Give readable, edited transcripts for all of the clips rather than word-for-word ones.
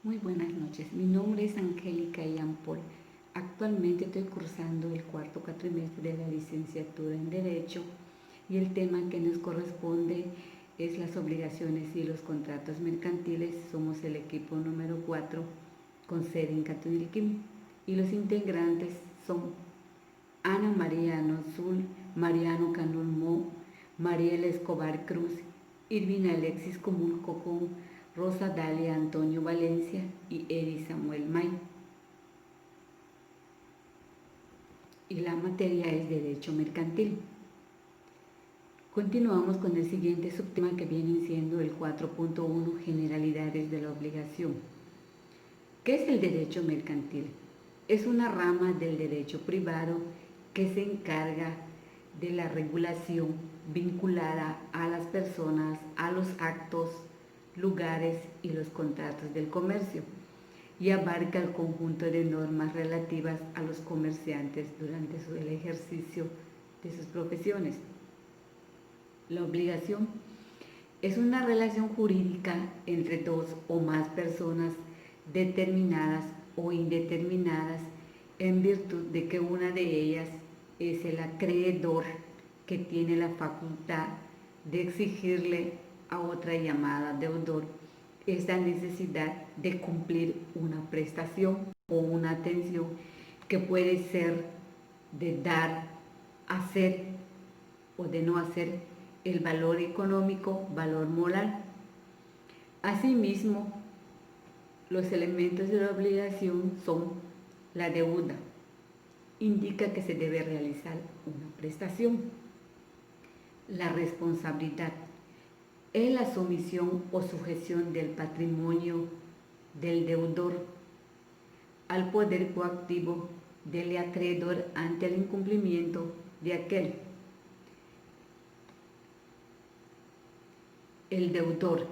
Muy buenas noches, mi nombre es Angélica Ian Paul. Actualmente estoy cursando el cuarto cuatrimestre de la licenciatura en Derecho y el tema que nos corresponde es las obligaciones y los contratos mercantiles. Somos el equipo número 4 con sede en Catunilquim y los integrantes son Ana María Nozul, Mariano Canul Mo, Mariela Escobar Cruz, Irvin Alexis Común Cocón, Rosa Dalia Antonio Valencia y Eri Samuel May. Y la materia es Derecho Mercantil. Continuamos con el siguiente subtema que viene siendo el 4.1, Generalidades de la obligación. ¿Qué es el derecho mercantil? Es una rama del derecho privado que se encarga de la regulación vinculada a las personas, a los actos, lugares y los contratos del comercio y abarca el conjunto de normas relativas a los comerciantes durante el ejercicio de sus profesiones. La obligación es una relación jurídica entre dos o más personas determinadas o indeterminadas en virtud de que una de ellas es el acreedor que tiene la facultad de exigirle a otra llamada deudor esta necesidad de cumplir una prestación o una atención que puede ser de dar, hacer o de no hacer el valor económico, valor moral. Asimismo, los elementos de la obligación son la deuda, indica que se debe realizar una prestación. La responsabilidad es la sumisión o sujeción del patrimonio del deudor al poder coactivo del acreedor ante el incumplimiento de aquel. El deudor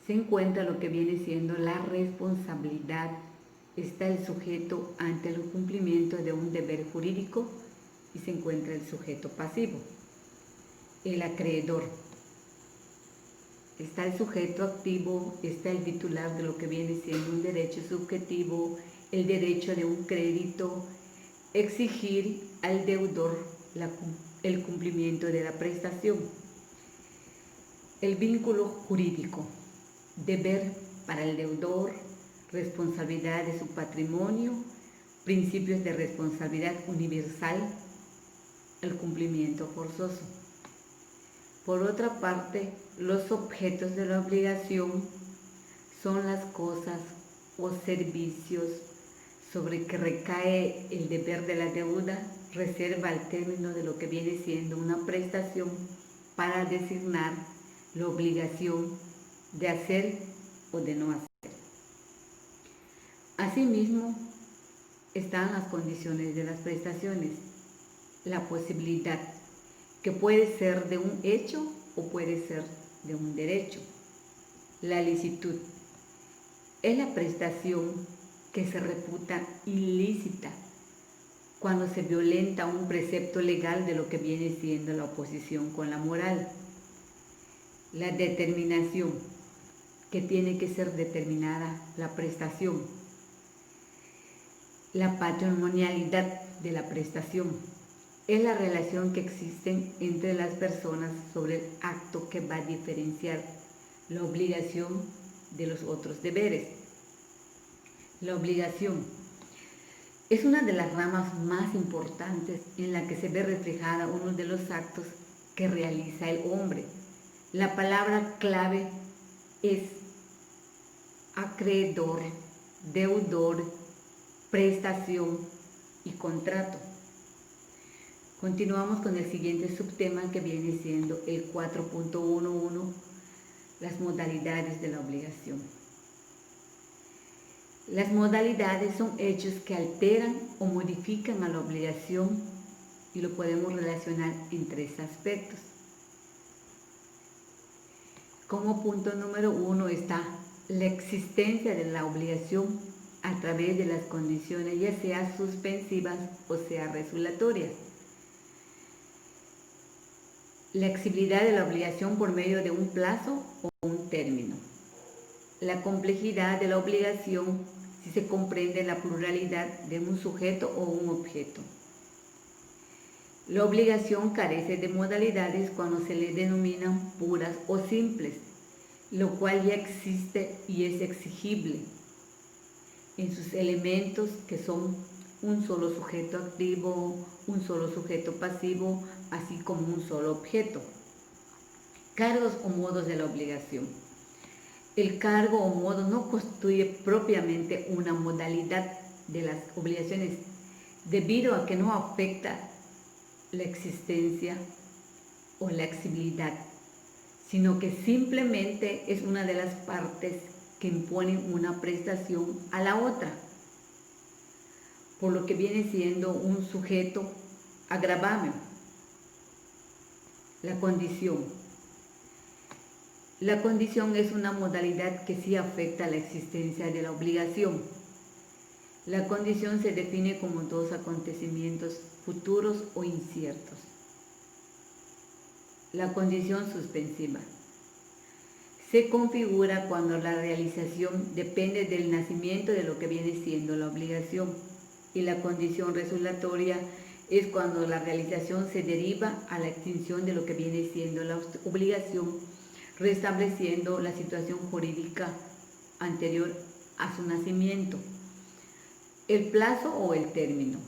se encuentra lo que viene siendo la responsabilidad. Está el sujeto ante el cumplimiento de un deber jurídico y se encuentra el sujeto pasivo. El acreedor. Está el sujeto activo, está el titular de lo que viene siendo un derecho subjetivo, el derecho de un crédito, exigir al deudor el cumplimiento de la prestación. El vínculo jurídico, deber para el deudor, responsabilidad de su patrimonio, principios de responsabilidad universal, el cumplimiento forzoso. Por otra parte, los objetos de la obligación son las cosas o servicios sobre que recae el deber de la deuda, reserva al término de lo que viene siendo una prestación para designar la obligación de hacer o de no hacer. Asimismo, están las condiciones de las prestaciones, la posibilidad, que puede ser de un hecho o puede ser de un derecho. La licitud es la prestación que se reputa ilícita cuando se violenta un precepto legal de lo que viene siendo la oposición con la moral. La determinación, que tiene que ser determinada la prestación. La patrimonialidad de la prestación es la relación que existe entre las personas sobre el acto que va a diferenciar la obligación de los otros deberes. La obligación es una de las ramas más importantes en la que se ve reflejada uno de los actos que realiza el hombre. La palabra clave es acreedor, deudor, prestación y contrato. Continuamos con el siguiente subtema que viene siendo el 4.11, las modalidades de la obligación. Las modalidades son hechos que alteran o modifican a la obligación y lo podemos relacionar en tres aspectos. Como punto número 1 está la existencia de la obligación a través de las condiciones, ya sea suspensivas o sea resolutorias. La exigibilidad de la obligación por medio de un plazo o un término. la complejidad de la obligación si se comprende la pluralidad de un sujeto o un objeto. La obligación carece de modalidades cuando se le denominan puras o simples, lo cual ya existe y es exigible en sus elementos, que son un solo sujeto activo, un solo sujeto pasivo, así como un solo objeto. Cargos o modos de la obligación. El cargo o modo no constituye propiamente una modalidad de las obligaciones, debido a que no afecta la existencia o la exigibilidad, sino que simplemente es una de las partes que imponen una prestación a la otra, por lo que viene siendo un sujeto agravable. La condición. La condición es una modalidad que sí afecta a la existencia de la obligación. La condición se define como dos acontecimientos futuros o inciertos. La condición suspensiva se configura cuando la realización depende del nacimiento de lo que viene siendo la obligación, y la condición resolutoria es cuando la realización se deriva a la extinción de lo que viene siendo la obligación, restableciendo la situación jurídica anterior a su nacimiento. El plazo o el término.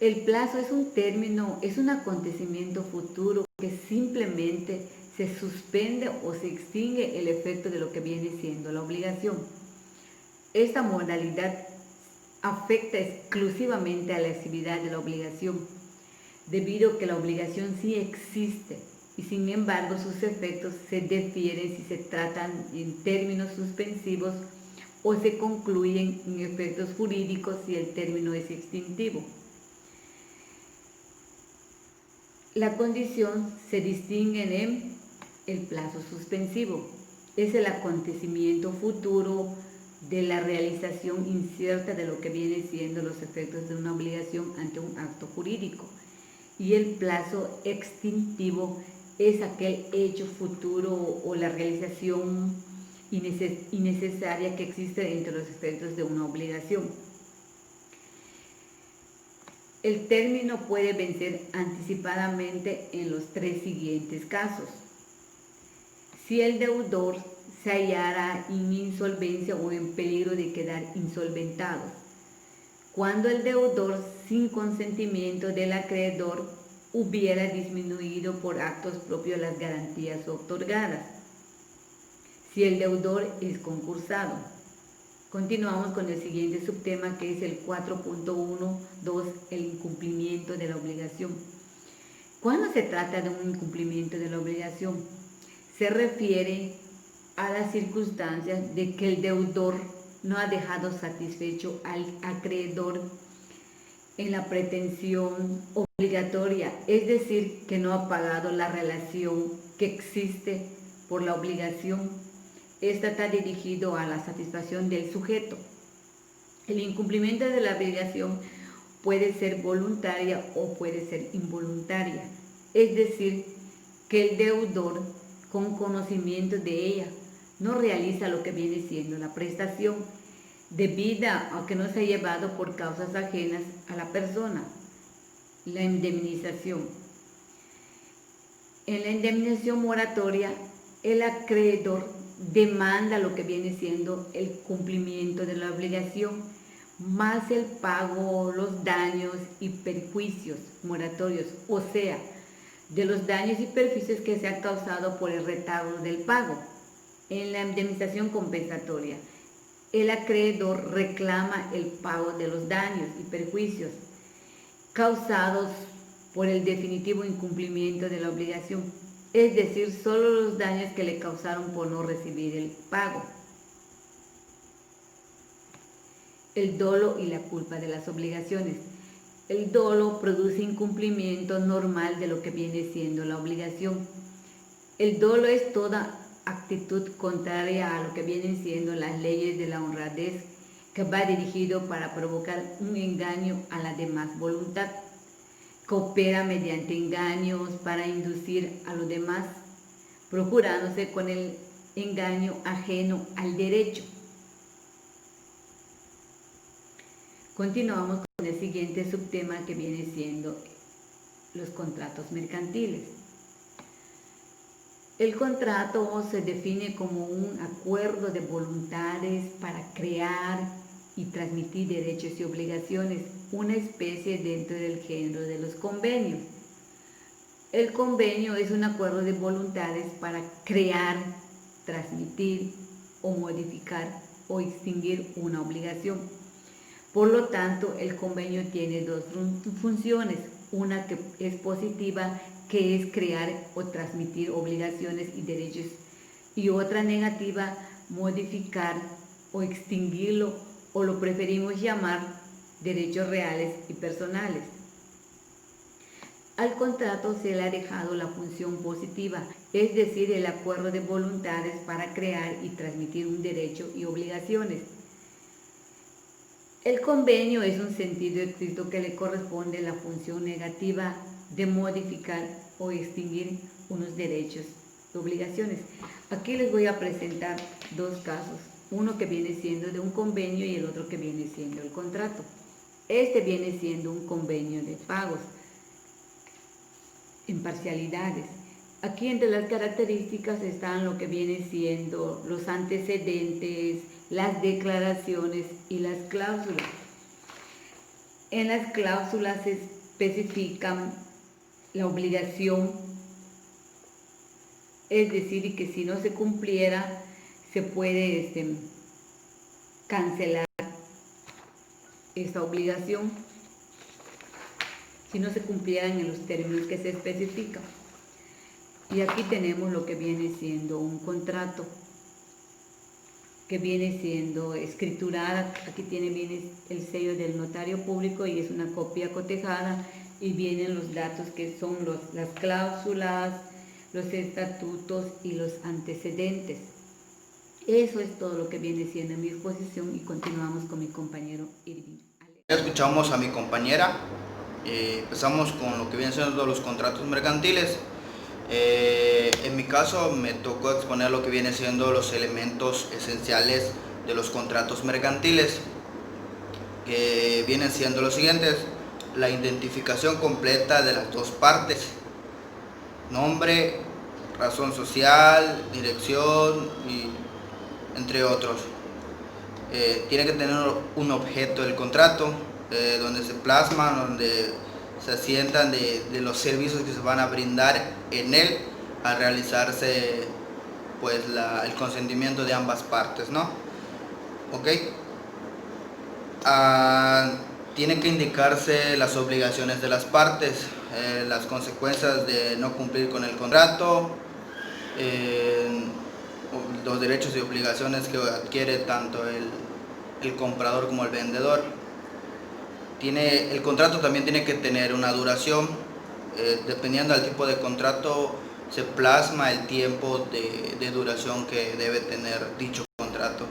El plazo es un término, es un acontecimiento futuro que simplemente se suspende o se extingue el efecto de lo que viene siendo la obligación. Esta modalidad afecta exclusivamente a la actividad de la obligación, debido a que la obligación sí existe y sin embargo sus efectos se difieren si se tratan en términos suspensivos o se concluyen en efectos jurídicos si el término es extintivo. La condición se distingue en el plazo suspensivo. Es el acontecimiento futuro de la realización incierta de lo que viene siendo los efectos de una obligación ante un acto jurídico. Y el plazo extintivo es aquel hecho futuro o la realización innecesaria que existe entre los efectos de una obligación. El término puede vencer anticipadamente en los tres siguientes casos. Si el deudor se hallara en insolvencia o en peligro de quedar insolventado, cuando el deudor, sin consentimiento del acreedor, hubiera disminuido por actos propios las garantías otorgadas, si el deudor es concursado. Continuamos con el siguiente subtema, que es el 4.1.2, el incumplimiento de la obligación. ¿Cuándo se trata de un incumplimiento de la obligación? Se refiere a las circunstancias de que el deudor no ha dejado satisfecho al acreedor en la pretensión obligatoria, es decir, que no ha pagado la relación que existe por la obligación. Esta está dirigido a la satisfacción del sujeto. El incumplimiento de la obligación puede ser voluntaria o puede ser involuntaria, es decir, que el deudor, con conocimiento de ella, no realiza lo que viene siendo la prestación, debida a que no se ha llevado por causas ajenas a la persona. La indemnización. En la indemnización moratoria, el acreedor demanda lo que viene siendo el cumplimiento de la obligación, más el pago, los daños y perjuicios moratorios, o sea, de los daños y perjuicios que se han causado por el retardo del pago. En la indemnización compensatoria, el acreedor reclama el pago de los daños y perjuicios causados por el definitivo incumplimiento de la obligación, es decir, solo los daños que le causaron por no recibir el pago. El dolo y la culpa de las obligaciones. El dolo produce incumplimiento normal de lo que viene siendo la obligación. El dolo es toda actitud contraria a lo que vienen siendo las leyes de la honradez, que va dirigido para provocar un engaño a la demás voluntad. Coopera mediante engaños para inducir a los demás, procurándose con el engaño ajeno al derecho. Continuamos con el siguiente subtema que viene siendo los contratos mercantiles. El contrato se define como un acuerdo de voluntades para crear y transmitir derechos y obligaciones, una especie dentro del género de los convenios. El convenio es un acuerdo de voluntades para crear, transmitir o modificar o extinguir una obligación. Por lo tanto, el convenio tiene dos funciones, una que es positiva, que es crear o transmitir obligaciones y derechos, y otra negativa, modificar o extinguirlo, o lo preferimos llamar derechos reales y personales. Al contrato se le ha dejado la función positiva, es decir, el acuerdo de voluntades para crear y transmitir un derecho y obligaciones. El convenio es un sentido escrito que le corresponde la función negativa de modificar o extinguir unos derechos y obligaciones. Aquí les voy a presentar dos casos, uno que viene siendo de un convenio y el otro que viene siendo el contrato. Este viene siendo un convenio de pagos en parcialidades. Aquí entre las características están lo que viene siendo los antecedentes, las declaraciones y las cláusulas. En las cláusulas se especifican la obligación, es decir, que si no se cumpliera se puede cancelar esa obligación si no se cumplieran en los términos que se especifican. Y aquí tenemos lo que viene siendo un contrato, que viene siendo escriturada. Aquí viene el sello del notario público y es una copia cotejada, y vienen los datos que son las cláusulas, los estatutos y los antecedentes. Eso es todo lo que viene siendo mi exposición, y continuamos con mi compañero Irving. Ya escuchamos a mi compañera. Empezamos con lo que vienen siendo los contratos mercantiles. En mi caso me tocó exponer lo que viene siendo los elementos esenciales de los contratos mercantiles, que vienen siendo los siguientes: la identificación completa de las dos partes, nombre, razón social, dirección y entre otros. Tiene que tener un objeto del contrato, donde se plasman, donde se asientan de los servicios que se van a brindar en él al realizarse pues el consentimiento de ambas partes, ¿no? Ok. Tienen que indicarse las obligaciones de las partes, las consecuencias de no cumplir con el contrato, los derechos y obligaciones que adquiere tanto el comprador como el vendedor. El contrato también tiene que tener una duración. Dependiendo del tipo de contrato se plasma el tiempo de duración que debe tener dicho contrato.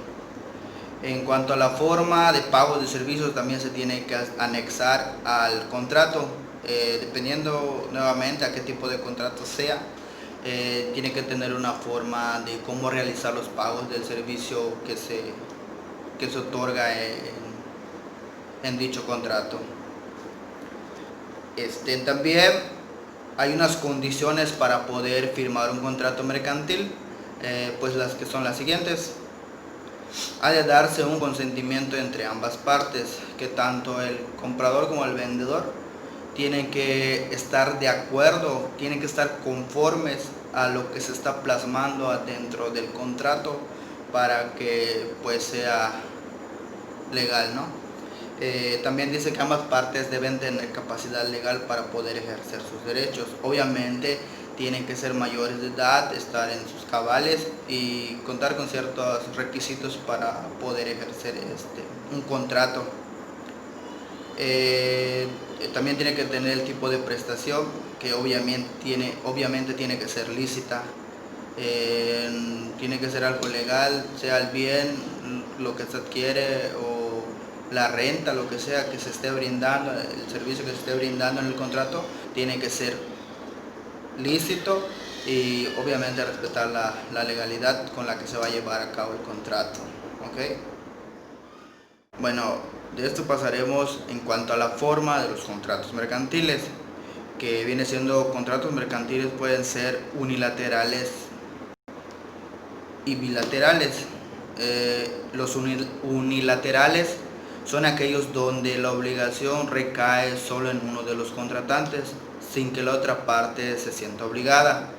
En cuanto a la forma de pago de servicios, también se tiene que anexar al contrato, dependiendo nuevamente a qué tipo de contrato sea. Tiene que tener una forma de cómo realizar los pagos del servicio que se otorga en dicho contrato. También hay unas condiciones para poder firmar un contrato mercantil, pues las que son las siguientes. Ha de darse un consentimiento entre ambas partes, que tanto el comprador como el vendedor tienen que estar de acuerdo, tienen que estar conformes a lo que se está plasmando adentro del contrato para que pues sea legal, ¿no? También dice que ambas partes deben tener capacidad legal para poder ejercer sus derechos. Obviamente tienen que ser mayores de edad, estar en sus cabales y contar con ciertos requisitos para poder ejercer un contrato. También tiene que tener el tipo de prestación, que obviamente tiene que ser lícita. Tiene que ser algo legal, sea el bien, lo que se adquiere o la renta, lo que sea que se esté brindando, el servicio que se esté brindando en el contrato, tiene que ser lícito y obviamente respetar la legalidad con la que se va a llevar a cabo el contrato. ¿Ok? Bueno, de esto pasaremos en cuanto a la forma de los contratos mercantiles, que viene siendo contratos mercantiles pueden ser unilaterales y bilaterales. Los unilaterales son aquellos donde la obligación recae solo en uno de los contratantes, sin que la otra parte se sienta obligada.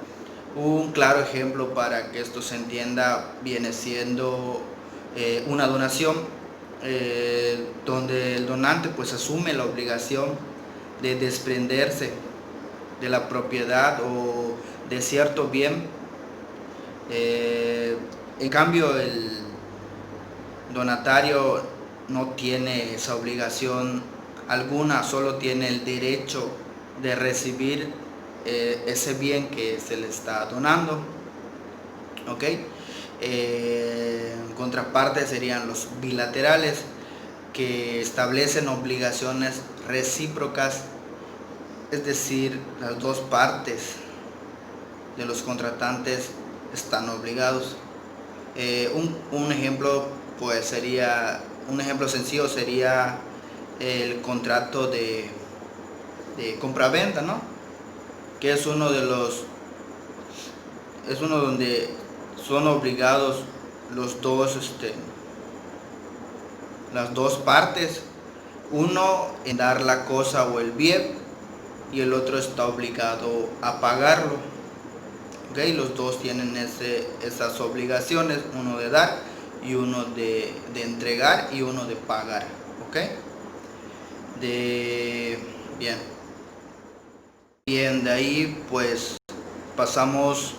Un claro ejemplo para que esto se entienda viene siendo una donación, donde el donante pues asume la obligación de desprenderse de la propiedad o de cierto bien. En cambio, el donatario no tiene esa obligación alguna, solo tiene el derecho de recibir ese bien que se le está donando. ¿Ok? En contraparte serían los bilaterales, que establecen obligaciones recíprocas, es decir, las dos partes de los contratantes están obligados. Un ejemplo pues sería, un ejemplo sencillo sería el contrato de compraventa, ¿no? Que es uno donde son obligados las dos partes, uno en dar la cosa o el bien y el otro está obligado a pagarlo. ¿Okay? Los dos tienen esas obligaciones, uno de dar y uno de entregar y uno de pagar. ¿Okay? Bien, de ahí pues pasamos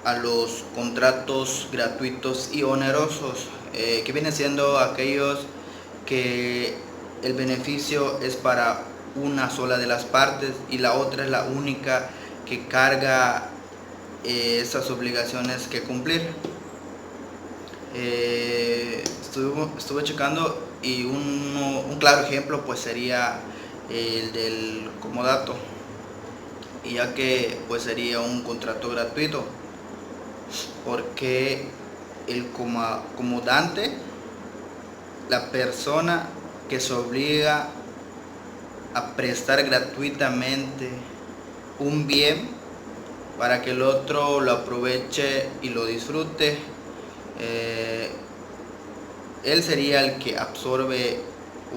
a los contratos gratuitos y onerosos, que vienen siendo aquellos que el beneficio es para una sola de las partes y la otra es la única que carga esas obligaciones que cumplir. Estuve checando y un claro ejemplo pues sería el del comodato, ya que pues sería un contrato gratuito, porque el comodante, la persona que se obliga a prestar gratuitamente un bien para que el otro lo aproveche y lo disfrute, él sería el que absorbe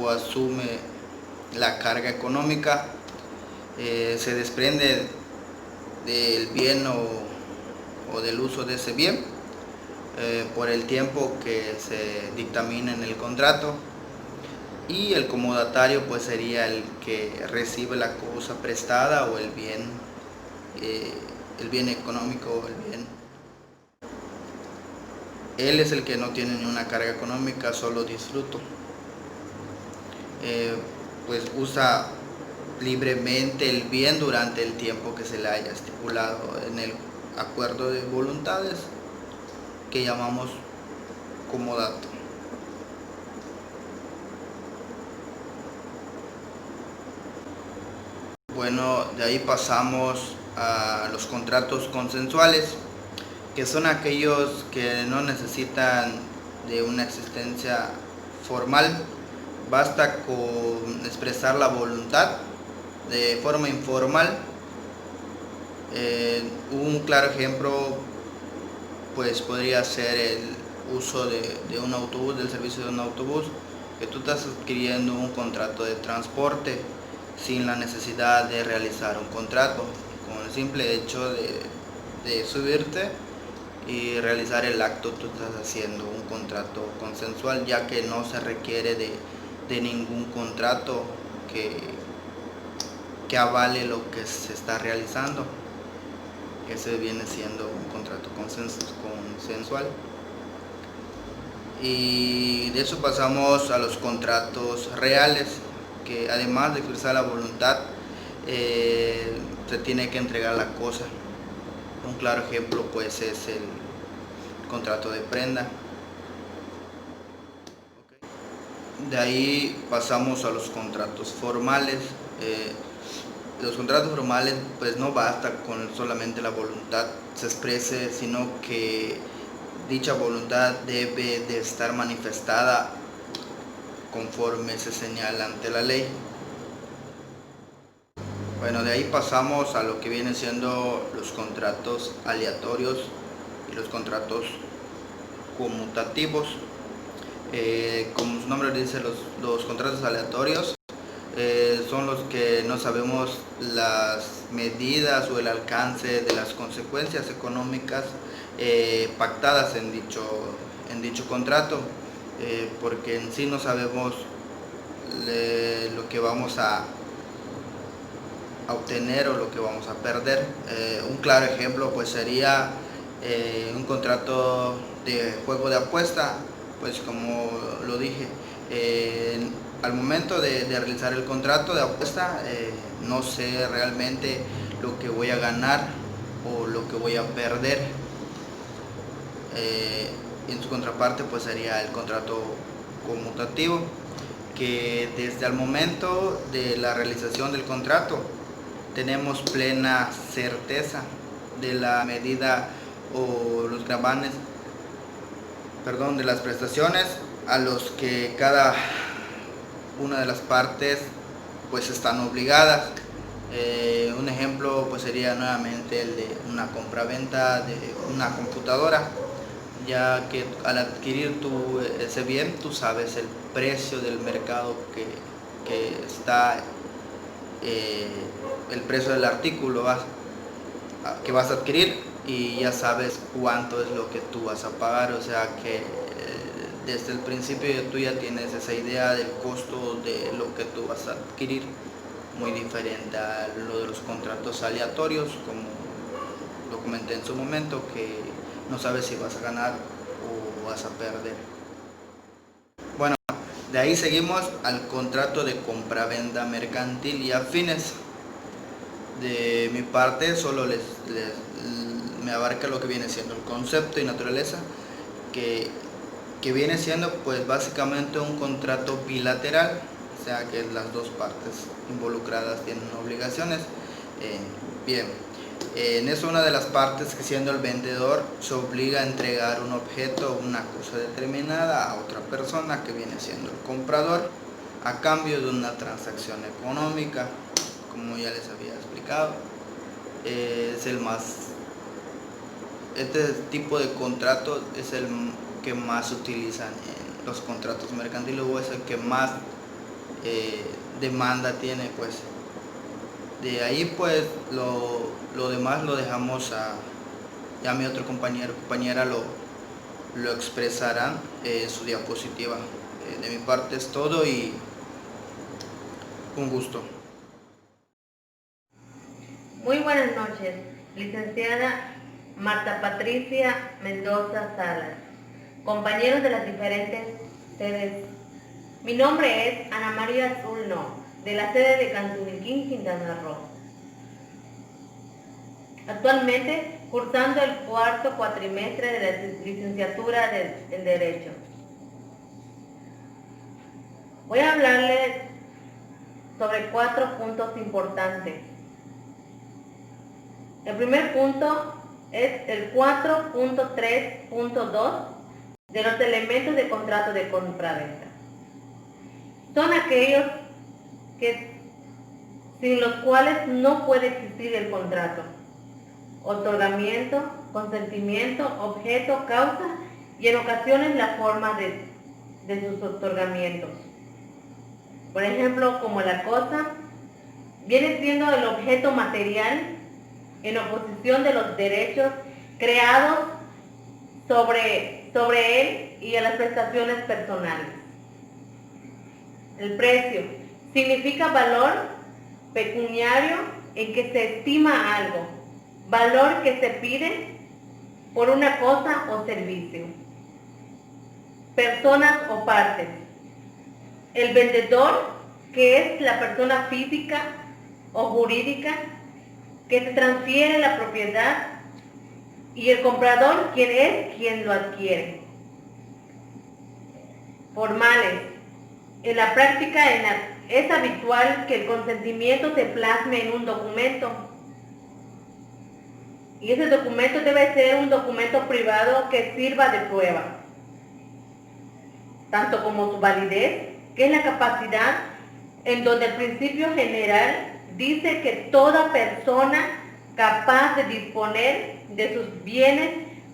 o asume la carga económica, se desprende del bien o del uso de ese bien por el tiempo que se dictamina en el contrato, y el comodatario pues sería el que recibe la cosa prestada o el bien económico, el bien. Él es el que no tiene ni una carga económica, solo disfruto. Pues usa libremente el bien durante el tiempo que se le haya estipulado en el acuerdo de voluntades que llamamos comodato. Bueno, de ahí pasamos a los contratos consensuales, que son aquellos que no necesitan de una existencia formal, basta con expresar la voluntad de forma informal. Un claro ejemplo pues podría ser el uso de un autobús, del servicio de un autobús, que tú estás adquiriendo un contrato de transporte sin la necesidad de realizar un contrato, con el simple hecho de subirte y realizar el acto. Tú estás haciendo un contrato consensual, ya que no se requiere de ningún contrato que avale lo que se está realizando. Ese viene siendo un contrato consensual. Y de eso pasamos a los contratos reales, que además de expresar la voluntad, se tiene que entregar la cosa. Un claro ejemplo pues es el contrato de prenda. De ahí pasamos a los contratos formales. los contratos formales pues no basta con solamente la voluntad se exprese, sino que dicha voluntad debe de estar manifestada conforme se señala ante la ley. Bueno, de ahí pasamos a lo que vienen siendo los contratos aleatorios y los contratos conmutativos. Como su nombre dice, los contratos aleatorios son los que no sabemos las medidas o el alcance de las consecuencias económicas pactadas en dicho contrato, porque en sí no sabemos lo que vamos a obtener o lo que vamos a perder. Un claro ejemplo pues sería un contrato de juego de apuesta, pues como lo dije, al momento de realizar el contrato de apuesta no sé realmente lo que voy a ganar o lo que voy a perder. En su contraparte pues sería el contrato conmutativo, que desde el momento de la realización del contrato tenemos plena certeza de la medida o los gravames, de las prestaciones a los que cada una de las partes pues están obligadas. Un ejemplo pues sería nuevamente el de una compraventa de una computadora, ya que al adquirir ese bien tú sabes el precio del mercado que está, el precio del artículo que vas a adquirir, y ya sabes cuánto es lo que tú vas a pagar, o sea que desde el principio tú ya tienes esa idea del costo de lo que tú vas a adquirir, muy diferente a lo de los contratos aleatorios, como lo comenté en su momento, que no sabes si vas a ganar o vas a perder. Bueno, de ahí seguimos al contrato de compraventa mercantil y afines. De mi parte solo me abarca lo que viene siendo el concepto y naturaleza, que viene siendo pues básicamente un contrato bilateral, o sea que las dos partes involucradas tienen obligaciones. Bien, en eso una de las partes, que siendo el vendedor, se obliga a entregar un objeto o una cosa determinada a otra persona, que viene siendo el comprador, a cambio de una transacción económica. Como ya les había explicado, este tipo de contrato es el que más se utilizan en los contratos mercantiles, o es el que más demanda tiene. Pues de ahí pues lo demás lo dejamos ya mi otro compañera lo expresarán en su diapositiva. De mi parte es todo y un gusto. Muy buenas noches, licenciada Marta Patricia Mendoza Salas, compañeros de las diferentes sedes. Mi nombre es Ana María Zulno, de la sede de Cantuniquín, Quintana Roo. Actualmente cursando el cuarto cuatrimestre de la licenciatura en Derecho. Voy a hablarles sobre 4 puntos importantes. El primer punto es el 4.3.2 de los elementos de contrato de compraventa. Son aquellos sin los cuales no puede existir el contrato: otorgamiento, consentimiento, objeto, causa y en ocasiones la forma de sus otorgamientos. Por ejemplo, como la cosa viene siendo el objeto material en oposición de los derechos creados sobre él y a las prestaciones personales. El precio significa valor pecuniario en que se estima algo, valor que se pide por una cosa o servicio. Personas o partes. El vendedor, que es la persona física o jurídica que se transfiere la propiedad, y el comprador, quien lo adquiere. Formales. En la práctica es habitual que el consentimiento se plasme en un documento. Y ese documento debe ser un documento privado que sirva de prueba, tanto como su validez, que es la capacidad en donde el principio general dice que toda persona capaz de disponer de sus bienes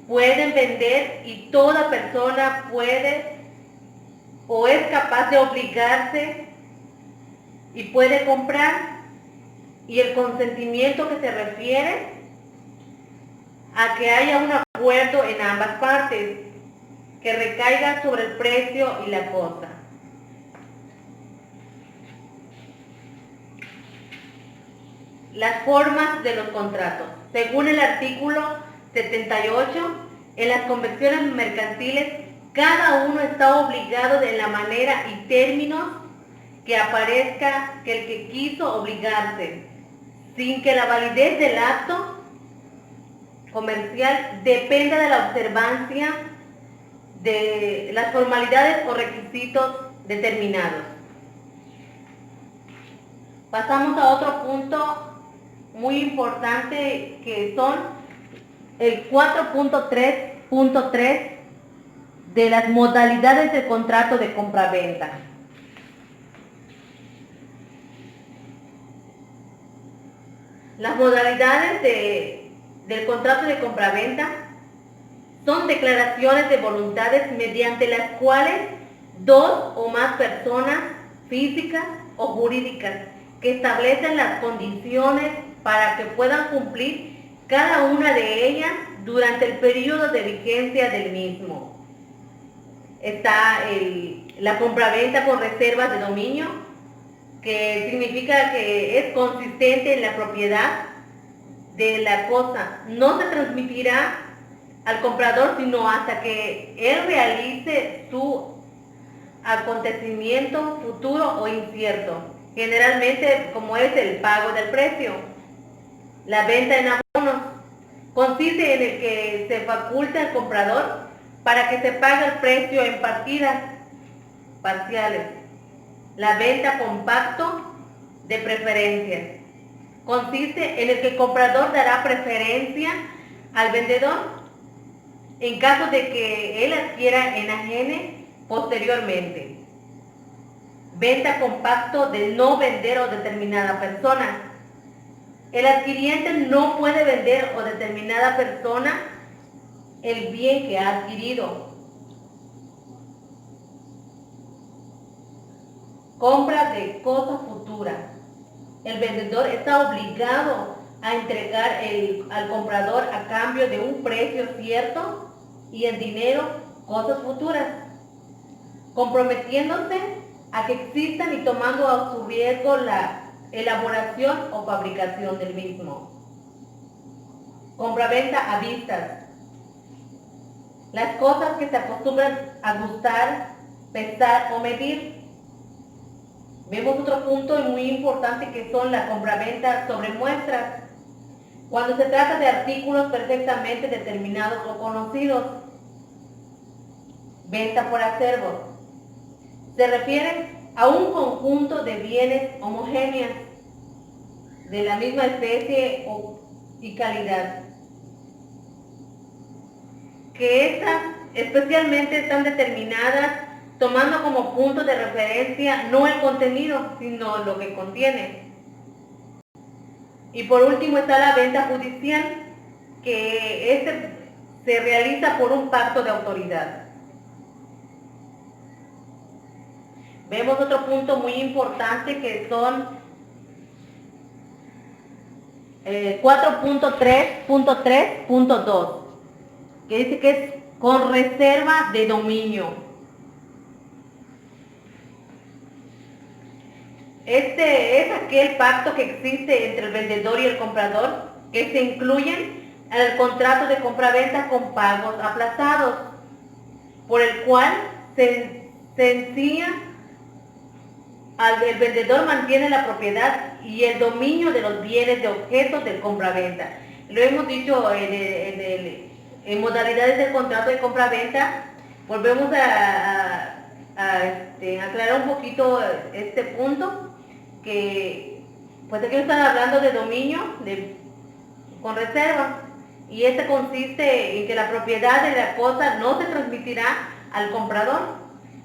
puede vender y toda persona puede o es capaz de obligarse y puede comprar, y el consentimiento que se refiere a que haya un acuerdo en ambas partes que recaiga sobre el precio y la cosa. Las formas de los contratos. Según el artículo 78, en las convenciones mercantiles, cada uno está obligado de la manera y términos que aparezca que el que quiso obligarse, sin que la validez del acto comercial dependa de la observancia de las formalidades o requisitos determinados. Pasamos a otro punto muy importante, que son el 4.3.3 de las modalidades del contrato de compraventa. Las modalidades del contrato de compraventa son declaraciones de voluntades mediante las cuales dos o más personas físicas o jurídicas que establecen las condiciones para que puedan cumplir cada una de ellas durante el periodo de vigencia del mismo. Está la compraventa con reservas de dominio, que significa que es consistente en la propiedad de la cosa. No se transmitirá al comprador sino hasta que él realice su acontecimiento futuro o incierto, generalmente como es el pago del precio. La venta en abonos consiste en el que se faculta al comprador para que se pague el precio en partidas parciales. La venta con pacto de preferencia consiste en el que el comprador dará preferencia al vendedor en caso de que él adquiera enajene posteriormente. Venta con pacto de no vender o determinada persona. El adquiriente no puede vender o determinada persona el bien que ha adquirido. Compra de cosa futura. El vendedor está obligado a entregar al comprador a cambio de un precio cierto y en dinero cosas futuras, comprometiéndose a que existan y tomando a su riesgo la elaboración o fabricación del mismo. Compraventa a vistas. Las cosas que se acostumbran a gustar, pesar o medir. Vemos otro punto muy importante, que son la compraventa sobre muestras, cuando se trata de artículos perfectamente determinados o conocidos. Venta por acervo. Se refiere a un conjunto de bienes homogéneos de la misma especie y calidad, que estas especialmente están determinadas tomando como punto de referencia no el contenido, sino lo que contiene. Y por último está la venta judicial, que se realiza por un pacto de autoridad. Vemos otro punto muy importante, que son 4.3.2, que dice que es con reserva de dominio. Este es aquel pacto que existe entre el vendedor y el comprador, que se incluyen en el contrato de compraventa con pagos aplazados, por el cual el vendedor mantiene la propiedad y el dominio de los bienes de objetos del compraventa. Lo hemos dicho en modalidades del contrato de compraventa. Volvemos a aclarar un poquito este punto. que, pues aquí están hablando de dominio con reserva, y este consiste en que la propiedad de la cosa no se transmitirá al comprador,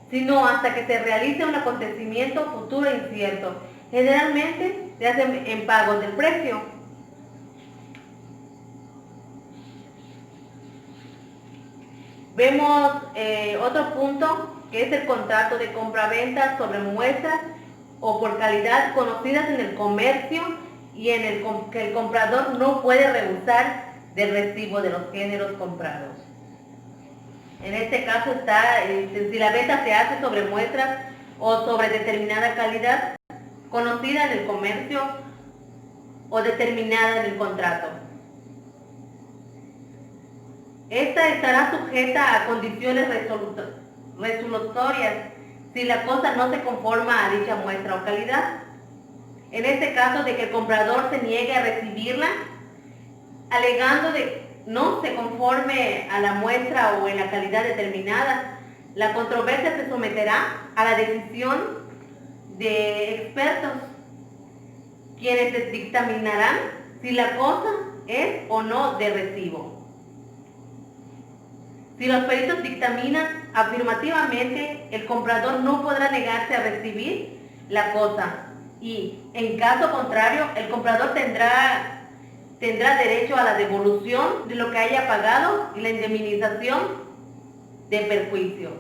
sino hasta que se realice un acontecimiento futuro e incierto. Generalmente se hace en pagos del precio. Vemos otro punto, que es el contrato de compra-venta sobre muestras o por calidad conocidas en el comercio, y en el que el comprador no puede rehusar del recibo de los géneros comprados. En este caso está, si la venta se hace sobre muestras o sobre determinada calidad conocida en el comercio o determinada en el contrato. Esta estará sujeta a condiciones resolutorias si la cosa no se conforma a dicha muestra o calidad. En este caso, de que el comprador se niegue a recibirla, alegando de no se conforme a la muestra o en la calidad determinada, la controversia se someterá a la decisión de expertos, quienes dictaminarán si la cosa es o no de recibo. Si los peritos dictaminan afirmativamente, el comprador no podrá negarse a recibir la cosa, y en caso contrario, el comprador tendrá derecho a la devolución de lo que haya pagado y la indemnización de perjuicio.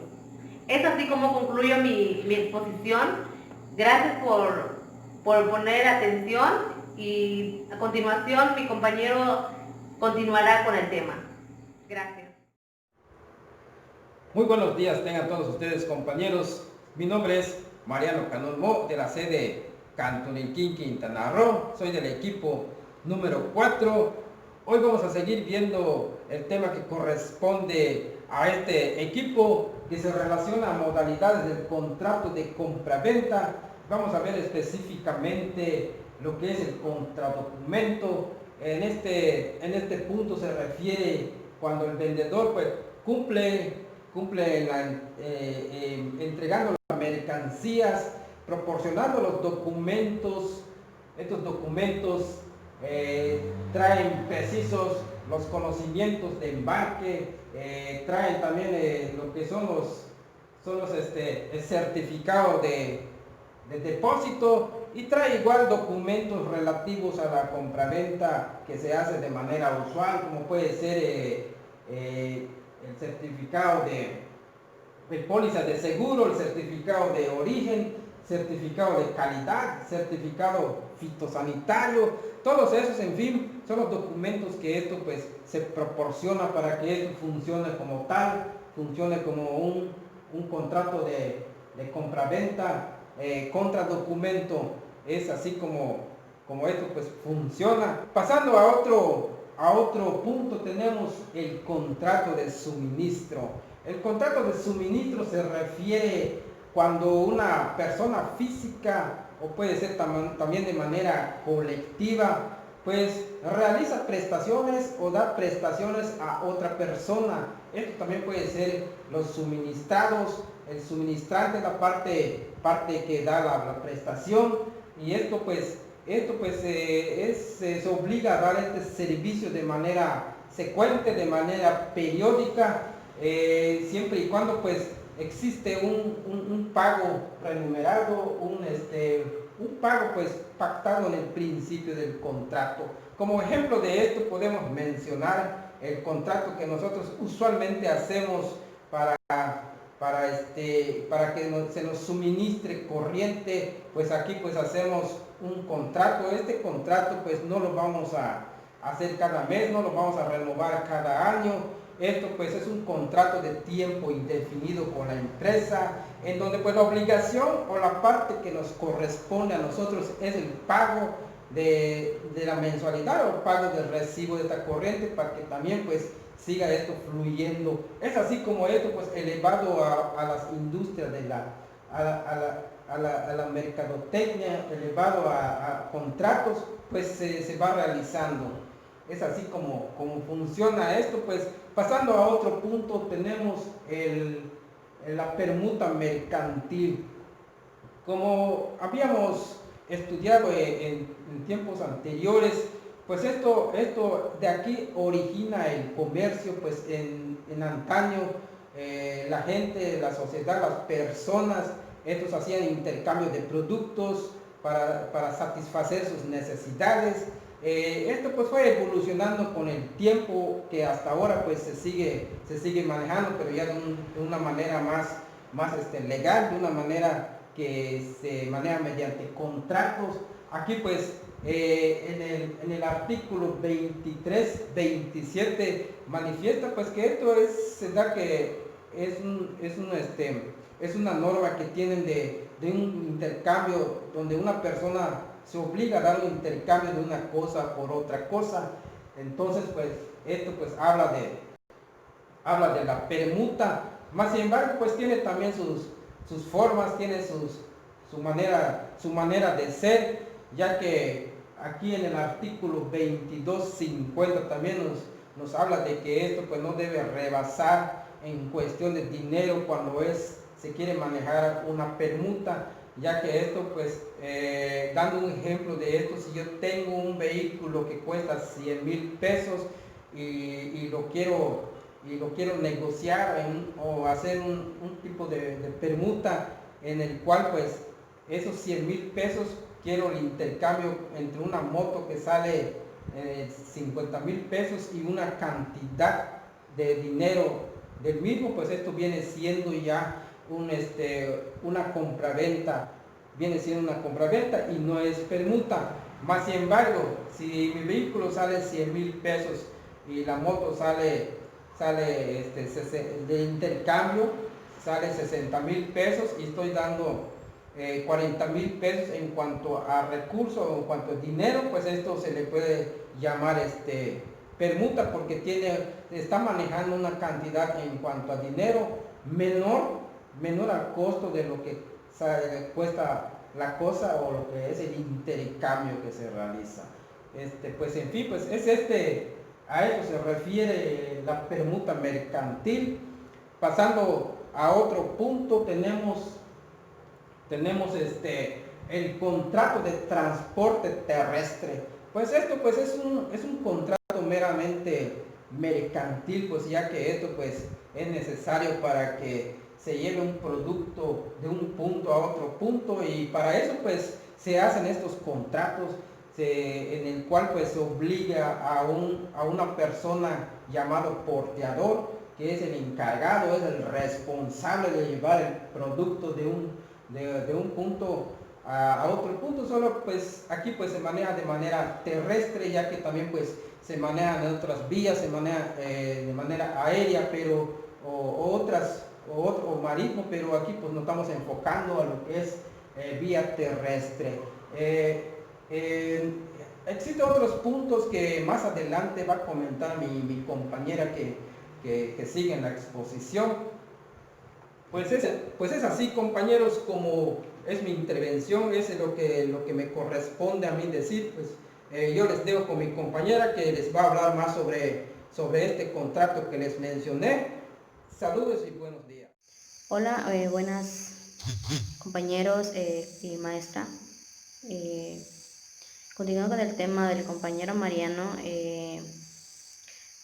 Es así como concluyo mi exposición. Gracias por poner atención, y a continuación mi compañero continuará con el tema. Gracias. Muy buenos días tengan todos ustedes, compañeros. Mi nombre es Mariano Canolmo, de la sede Cantunilquín, Quintana Roo. Soy del equipo número 4. Hoy vamos a seguir viendo el tema que corresponde a este equipo, que se relaciona a modalidades del contrato de compra-venta. Vamos a ver específicamente lo que es el contradocumento. En este punto se refiere cuando el vendedor pues cumple entregando las mercancías, proporcionando los documentos. Estos documentos traen precisos los conocimientos de embarque, traen también lo que son el certificado de depósito, y trae igual documentos relativos a la compraventa que se hace de manera usual, como puede ser el certificado de póliza de seguro, el certificado de origen, certificado de calidad, certificado fitosanitario. Todos esos, en fin, son los documentos que esto pues se proporciona para que esto funcione como tal, funcione como un contrato de compraventa. Contradocumento es así como esto pues funciona. Pasando a otro punto, tenemos el contrato de suministro. El contrato de suministro se refiere cuando una persona física, o puede ser también de manera colectiva, pues realiza prestaciones o da prestaciones a otra persona. Esto también puede ser los suministrados, el suministrante es la parte que da la prestación, y esto pues se obliga a dar este servicio de manera secuente, de manera periódica, siempre y cuando pues existe un pago remunerado, un pago pues pactado en el principio del contrato. Como ejemplo de esto podemos mencionar el contrato que nosotros usualmente hacemos para que se nos suministre corriente. Pues aquí pues hacemos un contrato. Este contrato pues no lo vamos a hacer cada mes, no lo vamos a renovar cada año. Esto pues es un contrato de tiempo indefinido con la empresa, en donde pues la obligación o la parte que nos corresponde a nosotros es el pago de la mensualidad, o pago del recibo de esta corriente, para que también pues siga esto fluyendo. Es así como esto pues elevado a las industrias a la mercadotecnia, elevado a contratos, pues se va realizando. Es así como funciona esto. Pues pasando a otro punto, tenemos la permuta mercantil. Como habíamos estudiado en tiempos anteriores, pues esto de aquí origina el comercio, pues en antaño la gente, la sociedad, las personas, estos hacían intercambio de productos para satisfacer sus necesidades. Esto pues fue evolucionando con el tiempo, que hasta ahora pues se sigue manejando, pero ya de una manera más legal, de una manera que se maneja mediante contratos. Aquí pues en el artículo 23, 27 manifiesta pues que esto se da que es una norma que tienen de un intercambio donde una persona se obliga a dar un intercambio de una cosa por otra cosa. Entonces pues esto pues habla de la permuta, más sin embargo pues tiene también sus formas, tiene su manera de ser, ya que aquí en el artículo 2250 también nos habla de que esto pues no debe rebasar en cuestión de dinero cuando se quiere manejar una permuta, ya que esto pues dando un ejemplo de esto, si yo tengo un vehículo que cuesta 100,000 pesos y lo quiero negociar o hacer un tipo de permuta en el cual pues esos 100,000 pesos quiero el intercambio entre una moto que sale 50,000 pesos y una cantidad de dinero del mismo, pues esto viene siendo ya una compraventa, y no es permuta. Más sin embargo, si mi vehículo sale 100,000 pesos y la moto sale de intercambio sale 60,000 pesos y estoy dando 40,000 pesos en cuanto a recursos, en cuanto a dinero, pues esto se le puede llamar permuta, porque está manejando una cantidad en cuanto a dinero menor al costo de lo que cuesta la cosa o lo que es el intercambio que se realiza. Pues en fin, pues a eso se refiere la permuta mercantil. Pasando a otro punto, tenemos el contrato de transporte terrestre. Pues esto pues es un contrato meramente mercantil, pues ya que esto pues es necesario para que se lleve un producto de un punto a otro punto, y para eso pues se hacen estos contratos en el cual pues se obliga a una persona llamado porteador, que es el encargado, es el responsable de llevar el producto de un punto a otro punto. Solo pues aquí pues se maneja de manera terrestre, ya que también pues se maneja en otras vías, se maneja de manera aérea, pero o marítimo, pero aquí pues nos estamos enfocando a lo que es vía terrestre. Existen otros puntos que más adelante va a comentar mi compañera que sigue en la exposición. Pues es así, compañeros, como es mi intervención, es lo que me corresponde a mí decir. Pues yo les dejo con mi compañera, que les va a hablar más sobre este contrato que les mencioné. Saludos y buenos días. Hola, buenas compañeros y maestra. Continuando con el tema del compañero Mariano,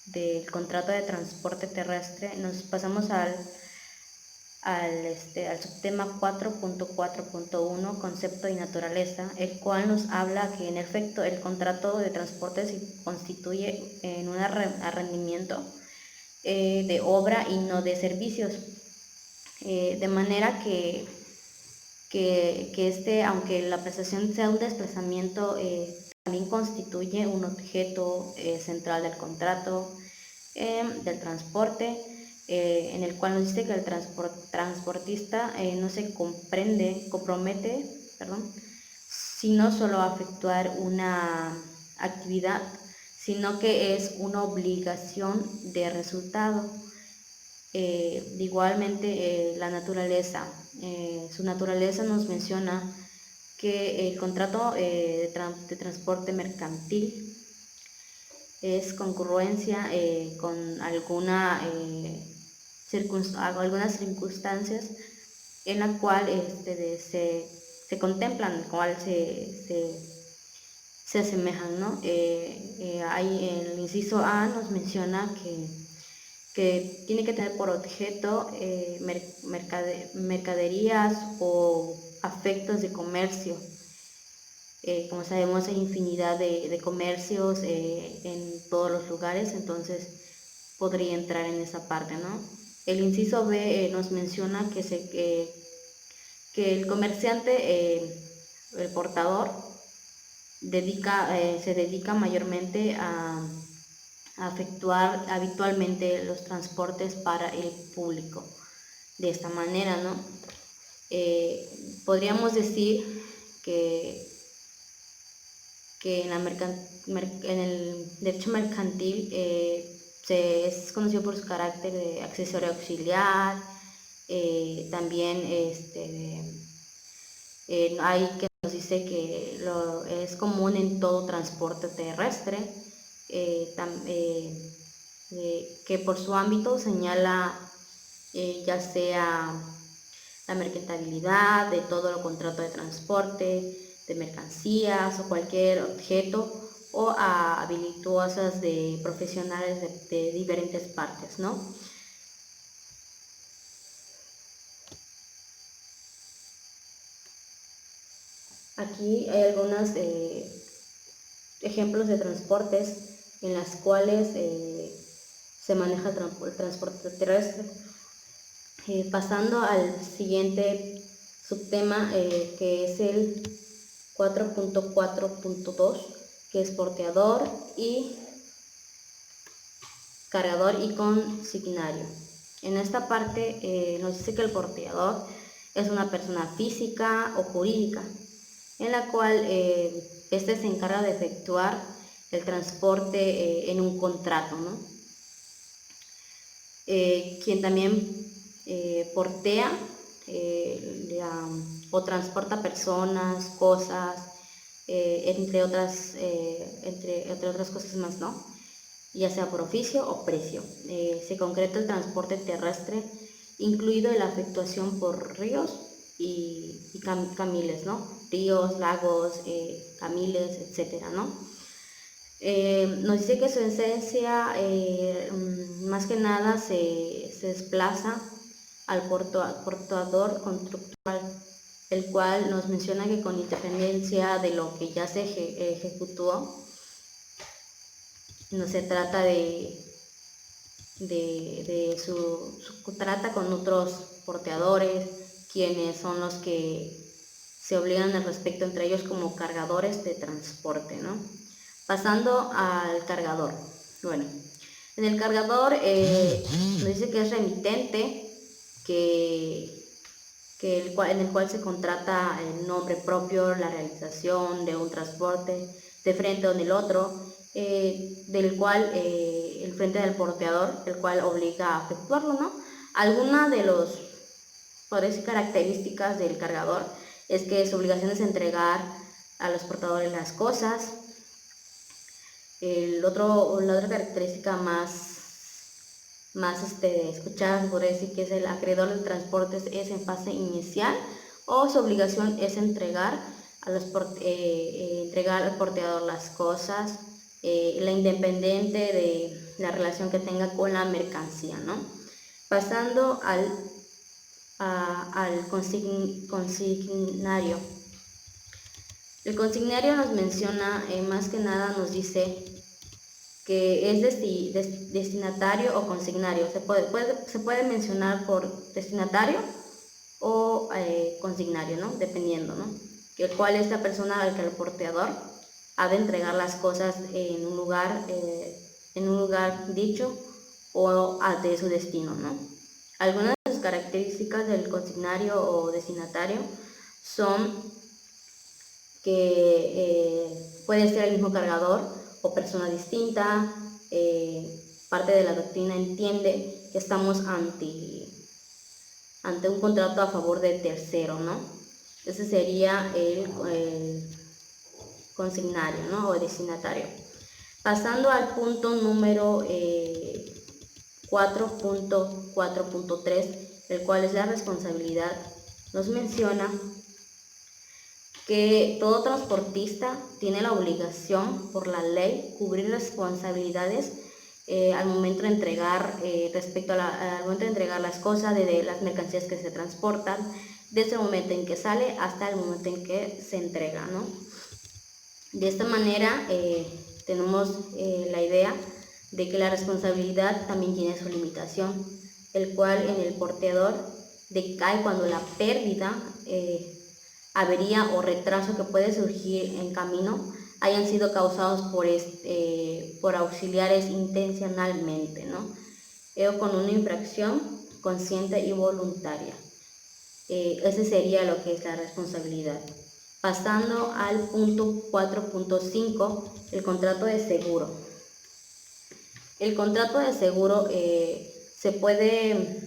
del contrato de transporte terrestre, nos pasamos al subtema 4.4.1, concepto y naturaleza, el cual nos habla que en efecto el contrato de transporte se constituye en un arrendamiento de obra y no de servicios, de manera que aunque la prestación sea un desplazamiento, también constituye un objeto central del contrato del transporte, en el cual nos dice que el transportista no se compromete, sino solo a efectuar una actividad, sino que es una obligación de resultado. Igualmente la naturaleza, su naturaleza nos menciona que el contrato de transporte mercantil es concurrencia con algunas circunstancias en la cual se se contemplan, cual se asemejan, ¿no? Ahí el inciso A nos menciona que tiene que tener por objeto mercaderías o afectos de comercio. Como sabemos, hay infinidad de comercios en todos los lugares, entonces podría entrar en esa parte, ¿no? El inciso B nos menciona que el comerciante, el portador, se dedica mayormente a efectuar habitualmente los transportes para el público. De esta manera, ¿no? Podríamos decir que en el derecho mercantil es conocido por su carácter de accesorio auxiliar. También hay que nos dice que es común en todo transporte terrestre, que por su ámbito señala ya sea la mercantilidad de todo el contrato de transporte, de mercancías o cualquier objeto, o a habilituosas de profesionales de diferentes partes, ¿no? Aquí hay algunos ejemplos de transportes en las cuales se maneja el transporte terrestre. Pasando al siguiente subtema, que es el 4.4.2, que es porteador y cargador y consignario. En esta parte nos dice que el porteador es una persona física o jurídica, en la cual este se encarga de efectuar el transporte en un contrato, ¿no? Quien también portea o transporta personas, cosas, entre otras cosas más, ¿no? Ya sea por oficio o precio. Se concreta el transporte terrestre, incluido la efectuación por ríos y camiles, ¿no? Ríos, lagos, camiles, etcétera, ¿no? Nos dice que su esencia más que nada se desplaza al portador conductual, el cual nos menciona que con independencia de lo que ya se ejecutó, no se trata trata con otros porteadores, quienes son los que se obligan al respecto entre ellos como cargadores de transporte, ¿no? Pasando al cargador. Bueno, en el cargador nos dice que es remitente, en el cual se contrata el nombre propio, la realización de un transporte de frente o en el otro, del cual el frente del porteador, el cual obliga a efectuarlo, ¿no? Alguna de las características del cargador es que su obligación es entregar a los portadores las cosas. La otra característica más escuchada, se podría decir que es el acreedor del transporte es en fase inicial, o su obligación es entregar al porteador las cosas, la independiente de la relación que tenga con la mercancía, ¿no? Pasando al consignario. El consignario nos menciona, más que nada nos dice que es destinatario o consignario. Se puede mencionar por destinatario o consignario, ¿no? Dependiendo, ¿no? El cual es la persona al que el porteador ha de entregar las cosas en un lugar dicho o de su destino, ¿no? Algunas de las características del consignario o destinatario son que puede ser el mismo cargador o persona distinta. Parte de la doctrina entiende que estamos ante un contrato a favor del tercero, ¿no? Ese sería el consignario, ¿no? O destinatario. Pasando al punto número 4.4.3, el cual es la responsabilidad, nos menciona que todo transportista tiene la obligación por la ley cubrir responsabilidades al momento de entregar al momento de entregar las cosas, de las mercancías que se transportan, desde el momento en que sale hasta el momento en que se entrega, ¿no? De esta manera tenemos la idea de que la responsabilidad también tiene su limitación, el cual en el porteador decae cuando la pérdida, avería o retraso que puede surgir en camino hayan sido causados por auxiliares intencionalmente, ¿no? O con una infracción consciente y voluntaria. Ese sería lo que es la responsabilidad. Pasando al punto 4.5, el contrato de seguro. El contrato de seguro se puede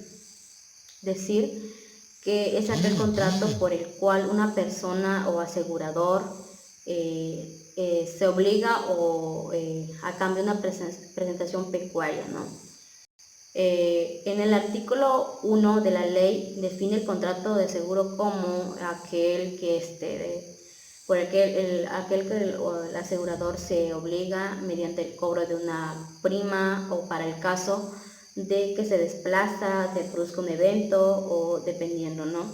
decir que es aquel contrato por el cual una persona o asegurador se obliga a cambio de una presentación pecuaria, ¿no? En el artículo 1 de la ley define el contrato de seguro como aquel que por aquel que el asegurador se obliga mediante el cobro de una prima o para el caso de que se desplaza, se produzca un evento o dependiendo, ¿no?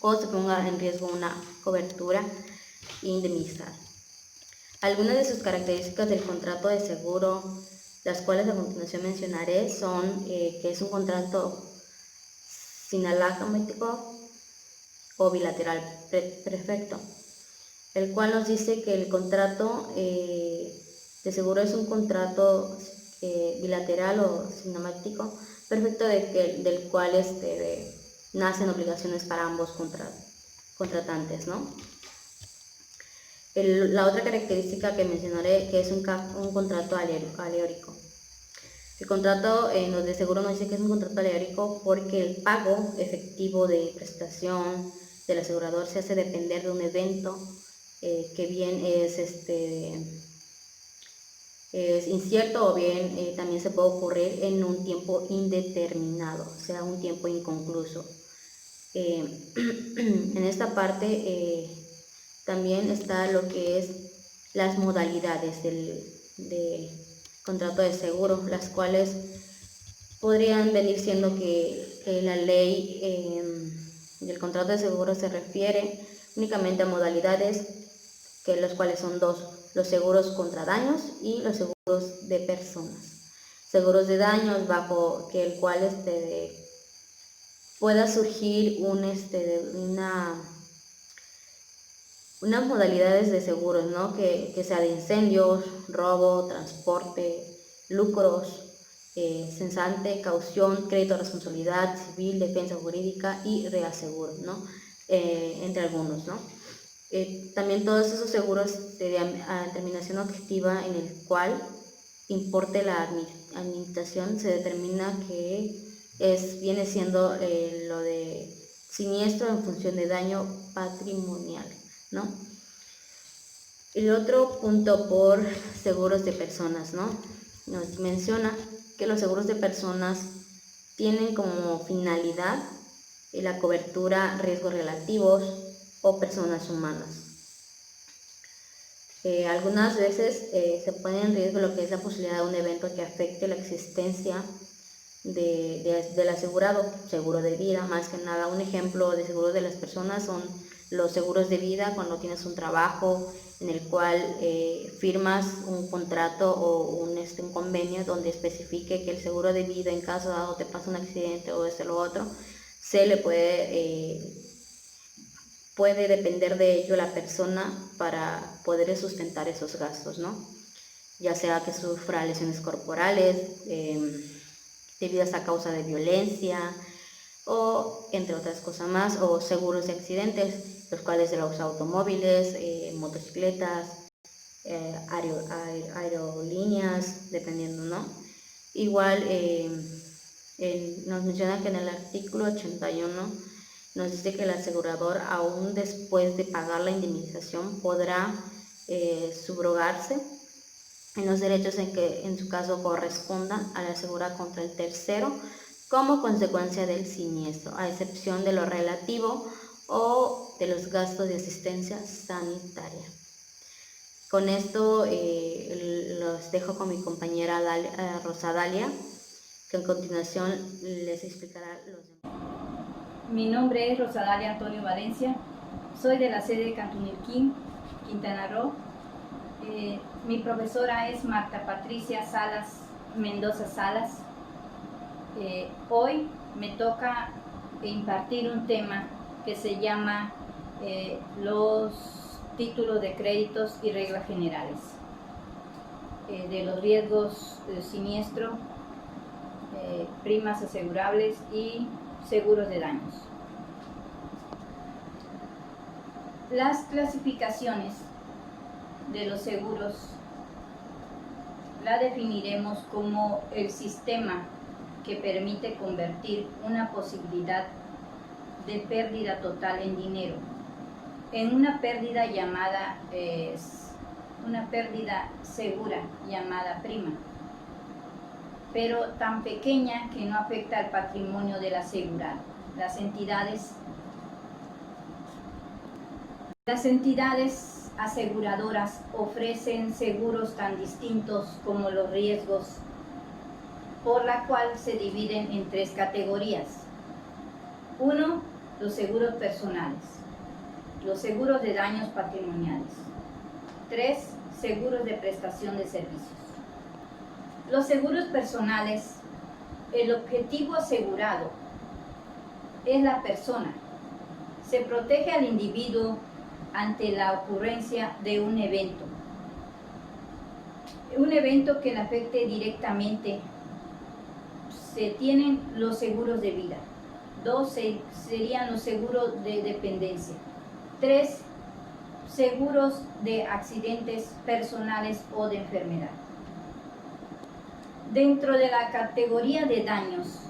O se ponga en riesgo una cobertura indemnizada. Algunas de sus características del contrato de seguro, las cuales a continuación mencionaré, son que es un contrato sinaláctico o bilateral perfecto, el cual nos dice que el contrato de seguro es un contrato bilateral o sinaláctico perfecto del cual nacen obligaciones para ambos contratantes, ¿no? La otra característica que mencionaré que es un contrato aleórico. El contrato de seguro nos dice que es un contrato aleórico porque el pago efectivo de prestación del asegurador se hace depender de un evento que bien es incierto o bien también se puede ocurrir en un tiempo indeterminado, o sea, un tiempo inconcluso. En esta parte también está lo que es las modalidades del contrato de seguro, las cuales podrían venir siendo que la ley del contrato de seguro se refiere únicamente a modalidades, que los cuales son dos: los seguros contra daños y los seguros de personas. Seguros de daños bajo que el cual pueda surgir unas modalidades de seguros, ¿no? Que sea de incendios, robo, transporte, lucros, cesante, caución, crédito de responsabilidad civil, defensa jurídica y reaseguro, ¿no? Entre algunos, ¿no? También todos esos seguros de terminación objetiva en el cual importe la administración se determina que viene siendo lo de siniestro en función de daño patrimonial, ¿no? El otro punto por seguros de personas, ¿no? Nos menciona que los seguros de personas tienen como finalidad la cobertura riesgos relativos o personas humanas. Algunas veces se pone en riesgo lo que es la posibilidad de un evento que afecte la existencia del asegurado, seguro de vida, más que nada. Un ejemplo de seguros de las personas son los seguros de vida cuando tienes un trabajo en el cual firmas un contrato o un convenio donde especifique que el seguro de vida, en caso dado te pasa un accidente o lo otro, se le puede depender de ello la persona para poder sustentar esos gastos, ¿no? Ya sea que sufra lesiones corporales debidas a causa de violencia o entre otras cosas más, o seguros de accidentes, los cuales de los automóviles, motocicletas, aerolíneas, dependiendo, ¿no? Igual nos menciona que en el artículo 81 nos dice que el asegurador, aún después de pagar la indemnización, podrá subrogarse en los derechos en que en su caso correspondan al asegurado contra el tercero como consecuencia del siniestro, a excepción de lo relativo o de los gastos de asistencia sanitaria. Con esto los dejo con mi compañera Rosa Dalia, que a continuación les explicará los demás. Mi nombre es Rosa Dalia Antonio Valencia, soy de la sede de Cantunilquín, Quintana Roo. Mi profesora es Marta Patricia Salas Mendoza Salas. Hoy me toca impartir un tema que se llama los títulos de créditos y reglas generales de los riesgos siniestro, primas asegurables y seguros de daños. Las clasificaciones de los seguros la definiremos como el sistema que permite convertir una posibilidad de pérdida total en dinero en una pérdida segura llamada prima, pero tan pequeña que no afecta al patrimonio del asegurado. Las entidades aseguradoras ofrecen seguros tan distintos como los riesgos, por la cual se dividen en 3 categorías. 1. Los seguros personales. Los seguros de daños patrimoniales. 3. Seguros de prestación de servicios. Los seguros personales, el objetivo asegurado es la persona. Se protege al individuo ante la ocurrencia de un evento que le afecte directamente. Se tienen los seguros de vida. 2 serían los seguros de dependencia. 3 seguros de accidentes personales o de enfermedad. Dentro de la categoría de daños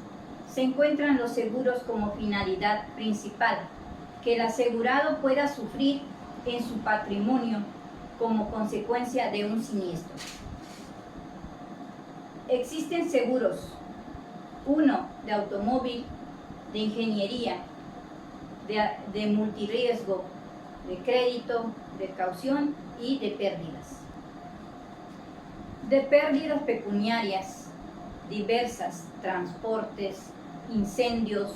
se encuentran los seguros como finalidad principal que el asegurado pueda sufrir en su patrimonio como consecuencia de un siniestro. Existen seguros: 1 de automóvil, de ingeniería, de multirriesgo, de crédito, de caución y de pérdidas. De pérdidas pecuniarias diversas, transportes, incendios,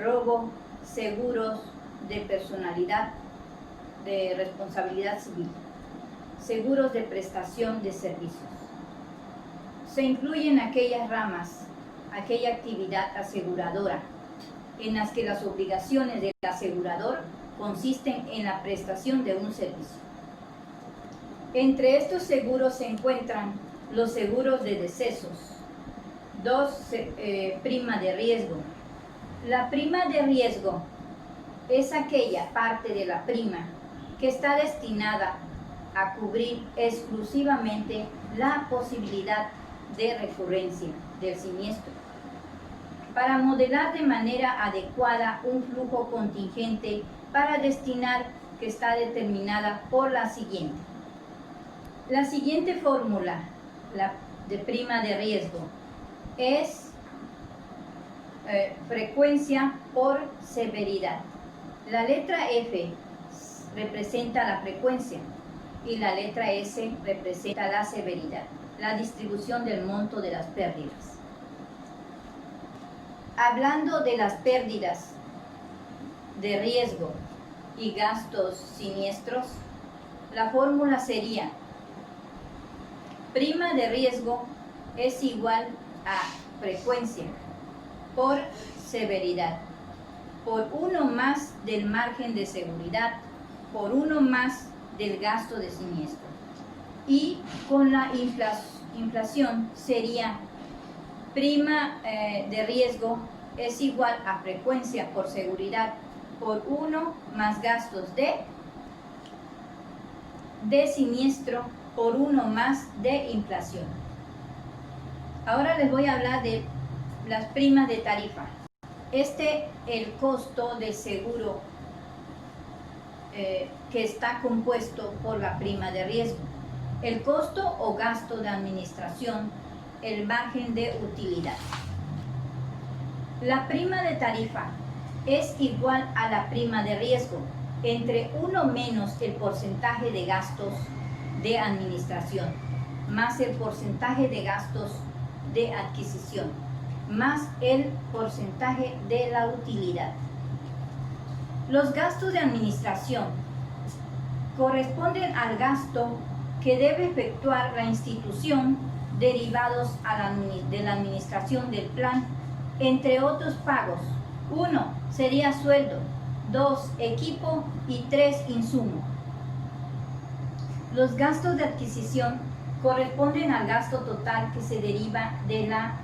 robo, seguros de personalidad, de responsabilidad civil, seguros de prestación de servicios. Se incluyen aquellas ramas, aquella actividad aseguradora en las que las obligaciones del asegurador consisten en la prestación de un servicio. Entre estos seguros se encuentran los seguros de decesos. 2. Prima de riesgo. La prima de riesgo es aquella parte de la prima que está destinada a cubrir exclusivamente la posibilidad de recurrencia del siniestro, para modelar de manera adecuada un flujo contingente para destinar, que está determinada por la siguiente. La siguiente fórmula, la de prima de riesgo, es frecuencia por severidad. La letra F representa la frecuencia y la letra S representa la severidad, la distribución del monto de las pérdidas. Hablando de las pérdidas de riesgo y gastos siniestros, la fórmula sería: prima de riesgo es igual a frecuencia por severidad, por 1 más del margen de seguridad, por 1 más del gasto de siniestro. Y con la inflación sería prima de riesgo es igual a frecuencia por seguridad por 1 más gastos de siniestro por 1 más de inflación. Ahora les voy a hablar de las primas de tarifa. El costo del seguro que está compuesto por la prima de riesgo, el costo o gasto de administración, el margen de utilidad. La prima de tarifa es igual a la prima de riesgo, entre 1 menos el porcentaje de gastos de administración, más el porcentaje de gastos de adquisición, más el porcentaje de la utilidad. Los gastos de administración corresponden al gasto que debe efectuar la institución derivados de la administración del plan, entre otros pagos. 1 sería sueldo, 2 equipo y 3 insumo. Los gastos de adquisición corresponden al gasto total que se deriva de la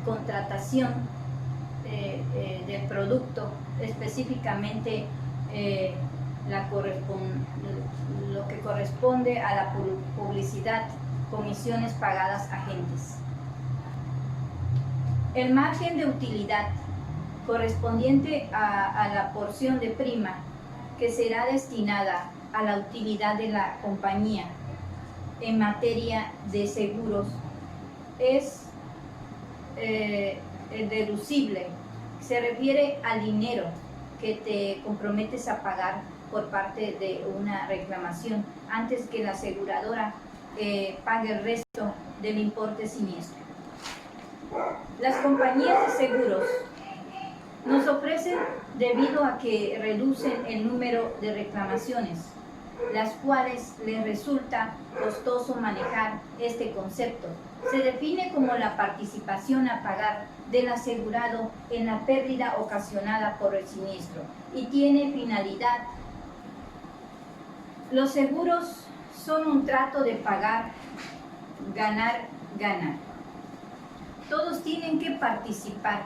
contratación del producto, específicamente lo que corresponde a la publicidad, comisiones pagadas a agentes. El margen de utilidad correspondiente a la porción de prima que será destinada a la utilidad de la compañía en materia de seguros es el deducible. Se refiere al dinero que te comprometes a pagar por parte de una reclamación antes que la aseguradora pague el resto del importe siniestro. Las compañías de seguros nos ofrecen, debido a que reducen el número de reclamaciones, las cuales les resulta costoso manejar este concepto. Se define como la participación a pagar del asegurado en la pérdida ocasionada por el siniestro y tiene finalidad. Los seguros son un trato de pagar, ganar, ganar. Todos tienen que participar,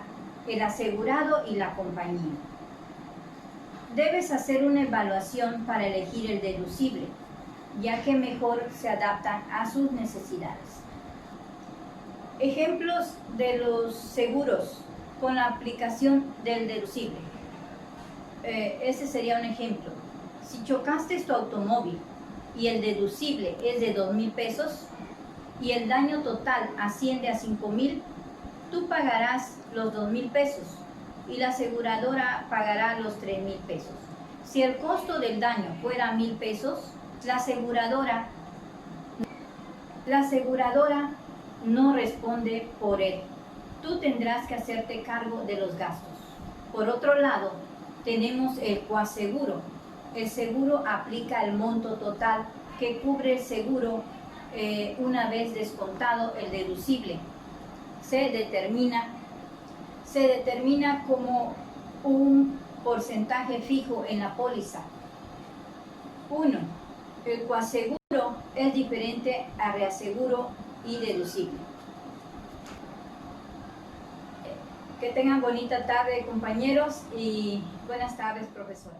el asegurado y la compañía. Debes hacer una evaluación para elegir el deducible, ya que mejor se adaptan a sus necesidades. Ejemplos de los seguros con la aplicación del deducible. Ese sería un ejemplo. Si chocaste tu automóvil y el deducible es de 2,000 pesos y el daño total asciende a 5,000, tú pagarás los 2,000 pesos y la aseguradora pagará los 3,000 pesos. Si el costo del daño fuera 1,000 pesos, la aseguradora no responde por él. Tú tendrás que hacerte cargo de los gastos. Por otro lado, tenemos el coaseguro. El seguro aplica el monto total que cubre el seguro una vez descontado el deducible. Se determina como un porcentaje fijo en la póliza. 1. El coaseguro es diferente a reaseguro y deducible. Que tengan bonita tarde, compañeros, y buenas tardes, profesora.